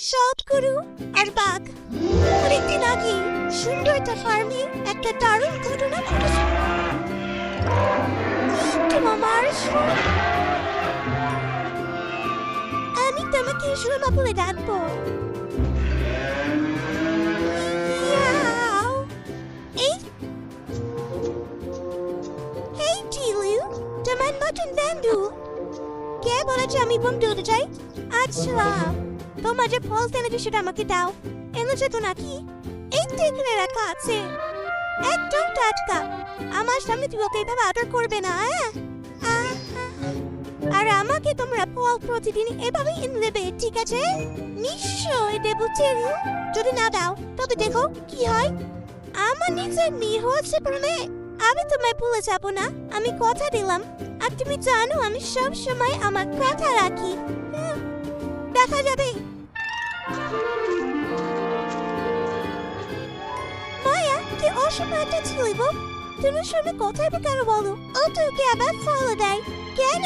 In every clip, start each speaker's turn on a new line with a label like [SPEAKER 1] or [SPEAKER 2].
[SPEAKER 1] সৎগুরু আর বাঘ। অনেকদিন আগে সুন্দর একটা ফার্মে একটা দারুণ ঘটনা ঘটেছে। একটু মামার আমি তোমাকে সুরমা বলে ডাকবো। Hey Tilu, তোমার নতুন বন্ধু। কে বলেছে আমি বন্ধু হতে চাই? আচ্ছা, তোমার যে ফল এনেছে সেটা আমাকে দাও। এনেছে তো নাকি? এই তো এখানে রাখা আছে, একদম টাটকা। আমার সামনে তুমি ওকে এভাবে আদর করবে না, হ্যাঁ? আর আমাকে তোমরা ফল প্রতিদিন এভাবে এনে দেবে, ঠিক আছে? নিশ্চয় দেবো চিলু। যদি না দাও তবে দেখো কি হয়। আমার নিজের মেয়ে হচ্ছে প্রণে, আমি তোমায় ভুলে যাব না। আমি কথা দিলাম, আর তুমি জানো আমি সব সময় আমার কথা রাখি। দেখা যাবে। মায়া, কি অসময়টা ছিল গো। তুমি শুনে কথাই বা কেন বলো? ও তোকে আবার ফলো দেয় কেন?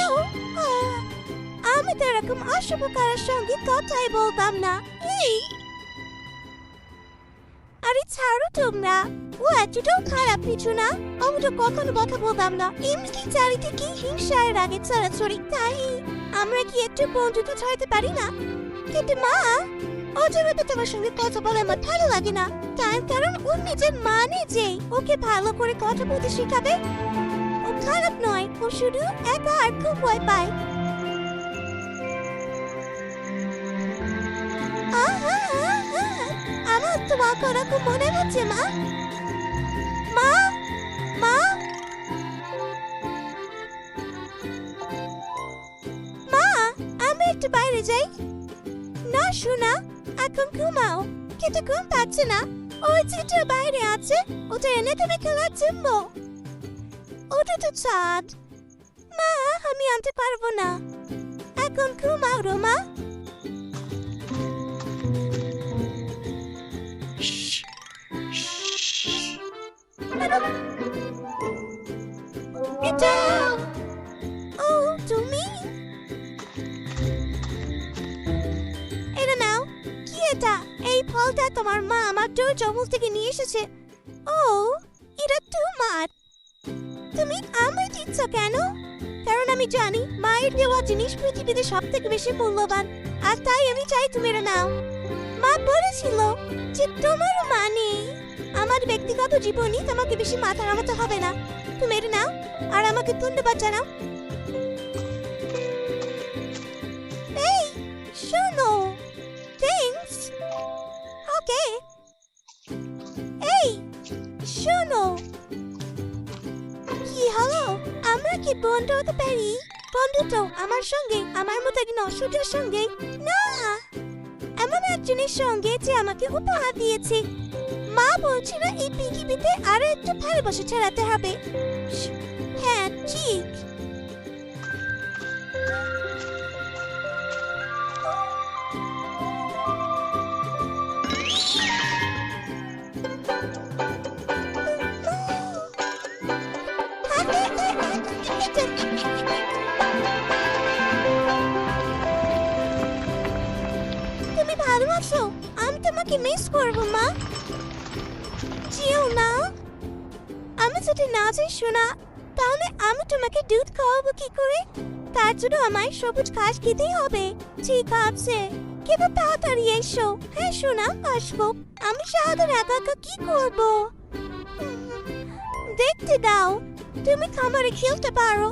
[SPEAKER 1] আমি তো এরকম অশুভকারের সঙ্গে কথাই বলতাম না। এই আরে ছাড়ো তোমরা, ও এতটাও খারাপ কিছু না। আমি তো কখনো কথা বলতাম না। এমনি চারিদিকে হিংসার রাগে ছড়াছড়ি। তাই আমরা কি একটু বন্ধুত্ব ছড়াতে পারি না? কিন্তু মা, ও যেভাবে তোমার সঙ্গে কথা বলে আমার ভালো লাগে না। তার কারণ ও নিজের মানে যে ওকে ভালো করে কথা বলতে শেখাবে। ও খারাপ নয়, ও শুধু একা আর খুব ভয় পায়। আমার তোমার কথা খুব মনে হচ্ছে মা। মা, মা, মা, আমি একটু বাইরে যাই। না শোনা, এখন ঘুমাও। কিন্তু ঘুম পাচ্ছে না। ওই চিত্র বাইরে আছে, ওটা এনে তুমি খেলার জন্য। ওটা তো চাঁদ। মা, আমি আনতে পারবো না। এখন ঘুমাও রোমা। ও তুমি, এটা নাও। কি এটা? এই ফলটা তোমার মা আমার জঙ্গল থেকে নিয়ে এসেছে। ও, এটা তোমার। তুমি আমায় দিচ্ছ কেন? কারণ আমি জানি মায়ের দেওয়া জিনিস পৃথিবীতে সব থেকে বেশি মূল্যবান, আর তাই আমি চাই তুমি এটা নাও। মা বলেছিল যে তোমারও মা নেই। আমার ব্যক্তিগত জীবনই তোমাকে বেশি মাথা ঘামাতে হবে না। তুমি এটা নাও আর আমাকে ধন্যবাদ জানাও। এই শোনো, থ্যাঙ্কস। ওকে। এই শোনো, কি হলো? আমরা কি বন্ধু হতে পারি? বন্ধুত্ব আমার সঙ্গে, আমার মতো একজন অসুখের সঙ্গে না, এমন একজনের সঙ্গে যে আমাকে উপহার দিয়েছে। মা বলছিল এই পৃথিবীতে আরো একটু ভালোবাসা ছড়াতে হবে। হ্যাঁ ঠিক। তুমি ভালো আছো? আমি তোমাকে মিস করবো মা। যেও না। আমি যদি না যাই শোনা, তাহলে আমি তোমাকে দুধ খাওয়াবো কি করে? তার জন্য আমায় সবুজ ঘাস খেতেই হবে। ঠিক আছে, কিন্তু তাড়াতাড়ি এসো। হ্যাঁ শোনা, আসবো। আমি সারাদিন একা একা কি করবো? দেখতে দাও, তুমি খামারে খেলতে পারো,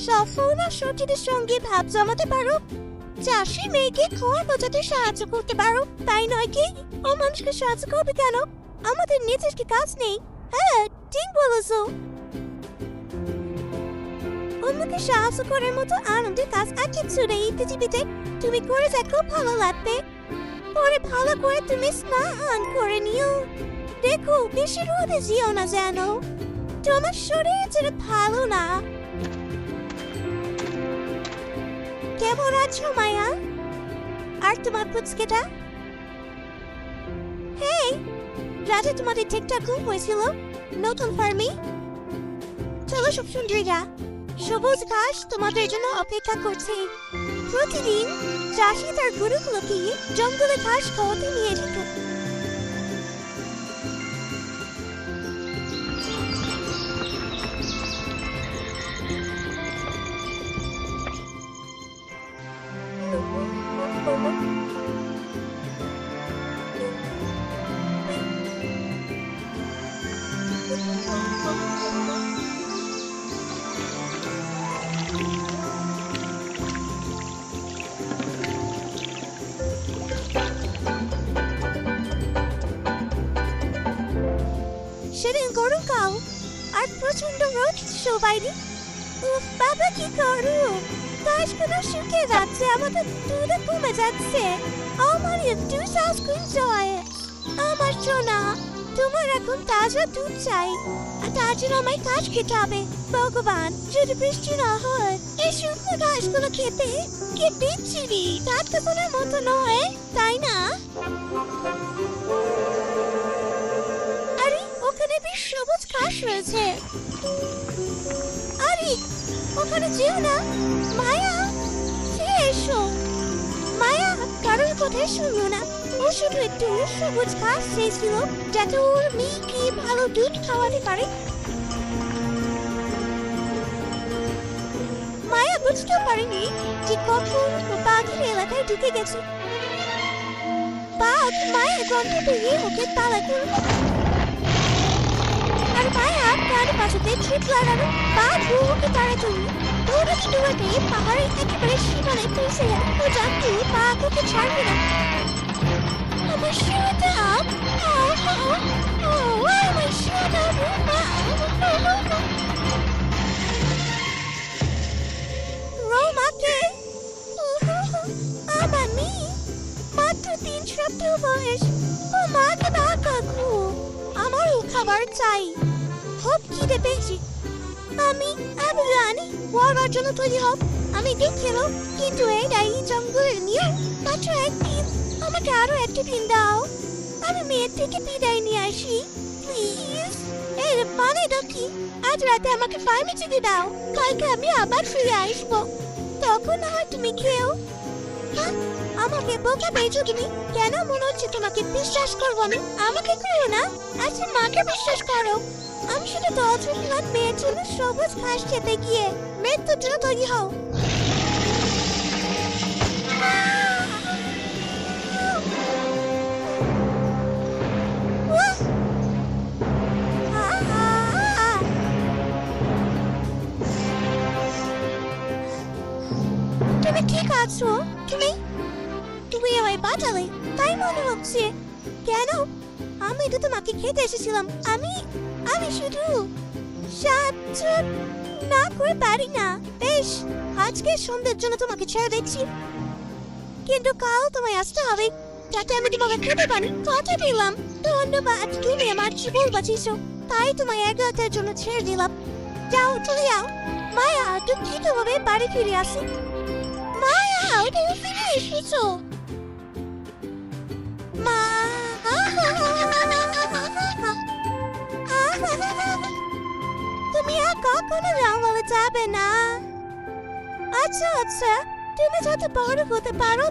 [SPEAKER 1] সফল আর সতীদের সঙ্গে ভাব জমাতে পারো, চাষি মেয়েকে খড় বোঝাতে সাহায্য করতে পারো, তাই নয় কি? ও মানুষকে সাহায্য করবে কেন? আমাদের নিজের কি কাজ নেই? হ্যাঁ ঠিক বলেছো। অন্যকে সাহায্য করার মতো আনন্দের কাজ আর কিছু নেই পৃথিবীতে। তুমি করে দেখো, ভালো লাগবে। পরে ভালো করে তুমি স্নান করে নিও। দেখো বেশি রোদে যেও না যেন, তোমার শরীর যেন ভালো না। কেমন আছো মায়া? আর তোমার পুচকেটা? হেই, রাতে তোমাদের ঠিকঠাক ঘুম হয়েছিল নতুন ফার্মে? চলো সব সুন্দরীরা, সবুজ ঘাস তোমাদের জন্য অপেক্ষা করছে। প্রতিদিন চাষি তার গরুগুলোকে জঙ্গলে ঘাস খাওয়াতে নিয়ে যেত। সেদিন গরমকাল আর প্রচন্ড রোদ ছিল বাইরে। উফ বাবা, কি গরম! গাছগুলো শুকিয়ে যাচ্ছে, আমাদের দুধ কমে যাচ্ছে। আমার একটু সানস্ক্রিন চাই। আমার সোনা, তোমার এখন তাজা দুধ চাই, আর তার জন্য আমায় ঘাস খেতে হবে। ভগবান, যদি বৃষ্টি না হয় এই শুকনো ঘাসগুলো খেতে কি বিচ্ছিরি, টাটকা কোনের মতো নয়, তাই না? আরে ওখানে বেশ সবুজ ঘাস রয়েছে। আরে ওখানে যেও না মায়া, ফিরে এসো। মায়া কারোর কথাই শুনলো না, ও শুধু একটু সবুজ ঘাস চেয়েছিল যাতে ওর মেয়েকে ভালো দুধ খাওয়াতে পারে। মায়া বুঝতে পারেনি যে কখন ও বাঘের এলাকায় ঢুকে গেছে। বাঘ মায়ের গন্ধ পেয়ে ওকে তাড়া করল, আর মায়া তার পাশে ছুট লাগানো। বাঘ ওকে তাড়া করল। দৌড়াতে দৌড়াতে পাহাড়ের একেবারে সীমানায় পৌঁছে গেল। ও জানতো বাঘ ওকে ছাড়বে না। আমার সোনা, আমার সোনা রোমাকে, আমার মেয়ে মাত্র 3 সপ্তাহ বয়স। ও মাকে না কাকু, আমারও খাবার চাই, খুব খিদে পেয়েছি। আমি জানি ওর জন্য তৈরি হব। আমি দেখলাম, কিন্তু এটাই জঙ্গলের নিয়ম। মাত্র একদিন, আমাকে আরো একটা দিন দাও। আমি মেয়ের থেকে বিদায় নিয়ে আসি, প্লিজ। এর মানেটা কি? আজ রাতে আমাকে ফার্মে যেতে দাও, কালকে আমি আবার ফিরে আসবো, তখন না হয় তুমি খেও। আমাকে বোকা পেয়েছো তুমি? কেন মনে হচ্ছে তোমাকে বিশ্বাস করবো আমি? আমাকে করো না, আচ্ছা মাকে বিশ্বাস করো। আমি শুধু দলছিলাম মেয়ের জন্য সবুজ ঘাস খেতে গিয়ে। মৃত্যুর জন্য তৈরি হও। তুমি ঠিক আছো? তুমি আমায় বাঁচালে তাই মনে হচ্ছে। কেন? আমি তো তোমাকে খেতে এসেছিলাম। আমি শুধু সাহায্য না করে পারি না। বেশ, আজকে সন্ধ্যের জন্য তোমাকে ছেড়ে দিচ্ছি, কিন্তু কাল তোমায় আসতে হবে যাতে আমি তোমাকে খেতে পারি। কথা দিলাম। ধন্যবাদ, তুমি আমার জীবন বাঁচিয়েছো, তাই তোমায় 1 রাতের জন্য ছেড়ে দিলাম। যাও, চলে যাও। মায়া দুঃখিতভাবে বাড়ি ফিরে আসে। মায়া, তুমি ফিরে এসেছো। মা, তুমি আর কখনো জঙ্গলে যাবে না। আচ্ছা আচ্ছা, তুমি যত বড় হতে পারো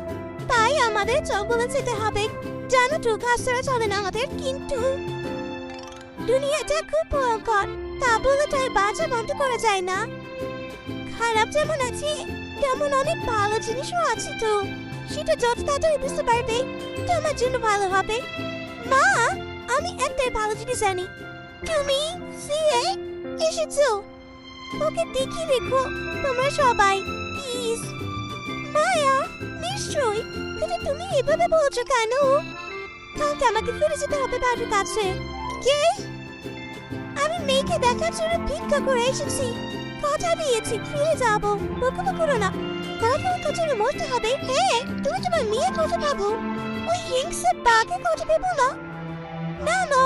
[SPEAKER 1] তাই আমাদের জঙ্গলে যেতে হবে। জানো তো, ঘাস ছাড়া চলে না আমাদের। কিন্তু দুনিয়াটা খুব ভয়ঙ্কর, তা বলে তাই বাঁচা বন্ধ করা যায় না। খারাপ যেমন আছে, তেমন অনেক ভালো জিনিসও আছে। তো সেটা যত তাড়াতাড়ি বুঝতে পারবে তোমার জন্য ভালো হবে। মা, আমি একটাই ভালো জিনিস জানি, তুমি ফিরে এসেছো। ওকে দেখে রেখো তোমরা সবাই, প্লিজ। মায়া, নিশ্চয়ই, কিন্তু তুমি এভাবে বলছো কেন? কালকে আমাকে ফিরে যেতে হবে বাড়ির কাছে। কে? আমি মেয়েকে দেখার জন্য ভিক্ষা করে এসেছি, কথা দিয়েছি ফিরে যাবো। বকুবো করো না, কখন কাছে মরতে হবে। হ্যাঁ, তুমি তোমার মেয়ের কথা ভাবো, ওই হিংসে বাঘের কথা ভেবো না। না না,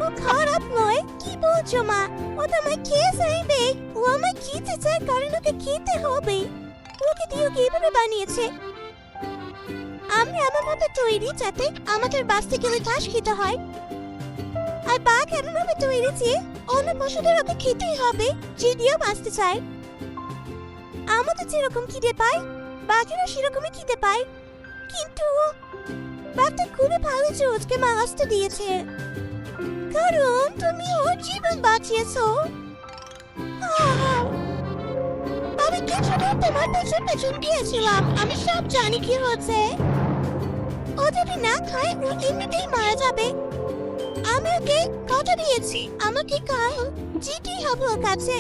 [SPEAKER 1] ও খারাপ নয়। কি বলছো মা? ও তোমায় খেয়ে চাইবে। ও আমায় খেতে চায় কারণ ওকে খেতে হবে। ওকে দিয়ে ওকে এভাবে বানিয়েছে। আমি এমন ভাবে তৈরি যাতে আমাদের বাঁচতে গেলে ঘাস খেতে হয়, আর বাঘ এমন ভাবে তৈরি যে অন্য পশুদের ওকে খেতেই হবে যদিও বাঁচতে চায়। আমাদের যেরকম খিদে পায় বাঘেরও সেরকমই খিদে পায়, কিন্তু বাঘটা খুবই ভালো যে ওকে মাছটা দিয়েছে, কারণ তুমি ওর জীবন বাঁচিয়েছো। আমি কিছুটা তোমার পেছন পেছন গিয়েছিলাম, আমি সব জানি কি হচ্ছে। ও যদি না খায় ও এমনিতেই মারা যাবে। আমি ওকে কথা দিয়েছি আমাকে কাল যেতেই হবে ওর কাছে।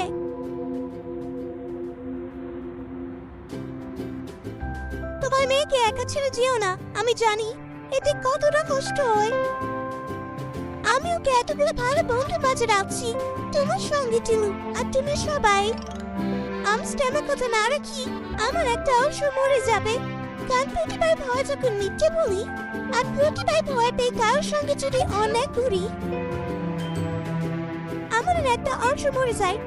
[SPEAKER 1] তোমার মেয়েকে একা ছেড়ে যেও না, আমি জানি এতে কতটা কষ্ট হয়। আমি ওকে এতগুলো ভালো বন্ধুর মাঝে রাখছি, তোমার সঙ্গে টিলু আর তুমি সবাই। আমি স্ট্যামের কথা না রাখি আমার একটা অংশ মরে যাবে, কারণ প্রতিবার ভয় যখন মিথ্যে বলি আর প্রতিবার ভয় পেয়ে কারোর সঙ্গে যদি অন্যায় করি, আমার একটা অংশ মরে যায়,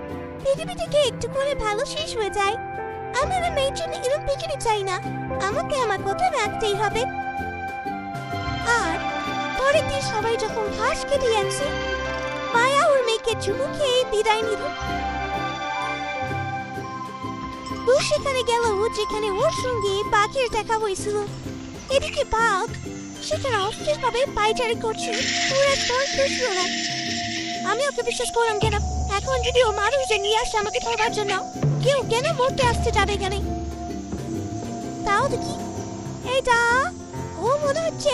[SPEAKER 1] পৃথিবী থেকে একটু করে ভালো শেষ হয়ে যায়। আমি আমার মেয়ের জন্য এরকম পৃথিবী চাই না, আমাকে আমার কথা রাখতেই হবে। আর পরের দিন সবাই যখন ঘাস কেটে যাচ্ছে, মায়া ওর মেয়েকে চুমু খেয়ে বিদায় নিল। ও সেখানে গেল যেখানে ওর সঙ্গে বাঘের দেখা হয়েছিল। এদিকে বাঘ সেখানে অস্থির ভাবে পায়চারি করছে, ওর একবার খুশিও না। আমি ওকে বিশ্বাস করলাম কেন? এখন যদি ও মানুষদের নিয়ে আসে আমাকে ধরবার জন্য, কেউ কেন মরতে আসতে যাবে কেন? তাও দেখি এইটা ও মনে হচ্ছে।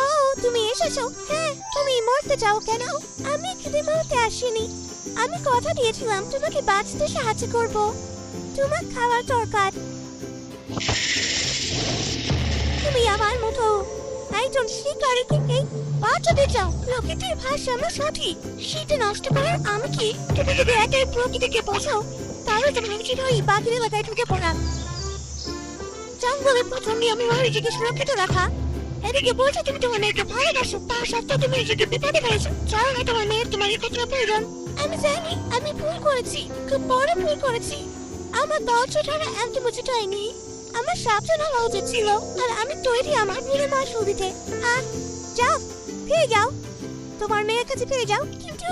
[SPEAKER 1] ও তুমি এসেছো? হ্যাঁ, তুমি মরতে চাও কেন? আমি এখানে মরতে আসিনি, আমি কথা দিয়েছিলাম তোমাকে বাঁচতে সাহায্য করব। তোমার খাওয়ার দরকার। তুমি আমার মতো একজন শিকারীকে এই বাঁচাতে চাও। প্রকৃতির ভারসাম্য সঠিক, সেটা নষ্ট করার আমি কি? তুমি যদি একাই প্রকৃতিকে বোঝাও তাহলে তোমার উচিত হয় বাঘের এলাকায় ঢুকে পড়া। জঙ্গলের প্রথম নিয়ম হলো নিজেকে সুরক্ষিত রাখা। এদিকে বলছো তুমি তোমার মেয়েকে ভালোবাসো, তা সত্ত্বেও তুমি নিজেকে বিপদে ফেলেছো। চাও না তোমার মেয়ের তোমার একত্র প্রয়োজন। আমি জানি আমি ভুল করেছি, খুব বড় ভুল করেছি। আমার দলছ ছাড়া এমন উচিত হয়নি, আমার সাবধান হওয়া উচিত ছিল। আর আমি তৈরি আমার ভুলে মাসুল দিতে। আর যাও, ফিরে যাও, তোমার মেয়ের কাছে ফিরে যাও। কিন্তু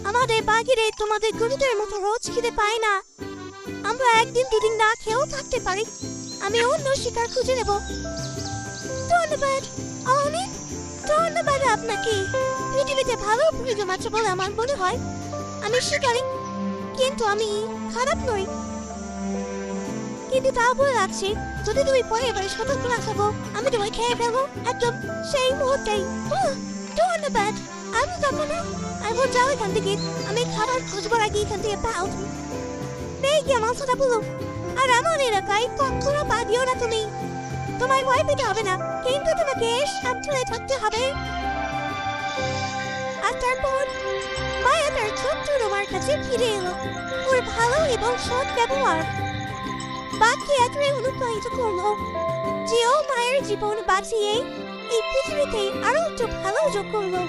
[SPEAKER 1] আমাদের বাঘিরে তোমাদের গরুদের মতো রোজ খিদে পায় না, আমরা একদিন দুদিন না খেয়েও থাকতে পারি। আমি অন্য শিকার খুঁজে নেব। ধন্যবাদ, অনেক ধন্যবাদ আপনাকে। পৃথিবীতে ভালো উপযোগী মাছ বলে আমার মনে হয়। আমি শিকারী, কিন্তু আমি খারাপ নই। কিন্তু তাও বলে রাখছি, যদি তুমি পরে এবারে সতর্ক না থাকো আমি তোমায় খেয়ে ফেলবো একদম সেই মুহূর্তেই। ধন্যবাদ। আমি কখনো এখন যাও এখান থেকে, আমি খাবার খুঁজবার আগে এখান থেকে পাও। নেই কি আমার কথা বলো। আর আমার এলাকায় কখনো পা দিও না তুমি। তোমায় ভয় পেতে হবে না, কিন্তু তোমাকে সাবধানে থাকতে হবে। আর তারপর মায়া তার ছোট্ট রোমার কাছে ফিরে এলো। ওর ভালো এবং সৎ ব্যবহার বাঘকে এতটাই অনুপ্রাণিত করলো যে ও মায়ের জীবন বাঁচিয়ে এই পৃথিবীতে আরো একটু ভালো যোগ করলো।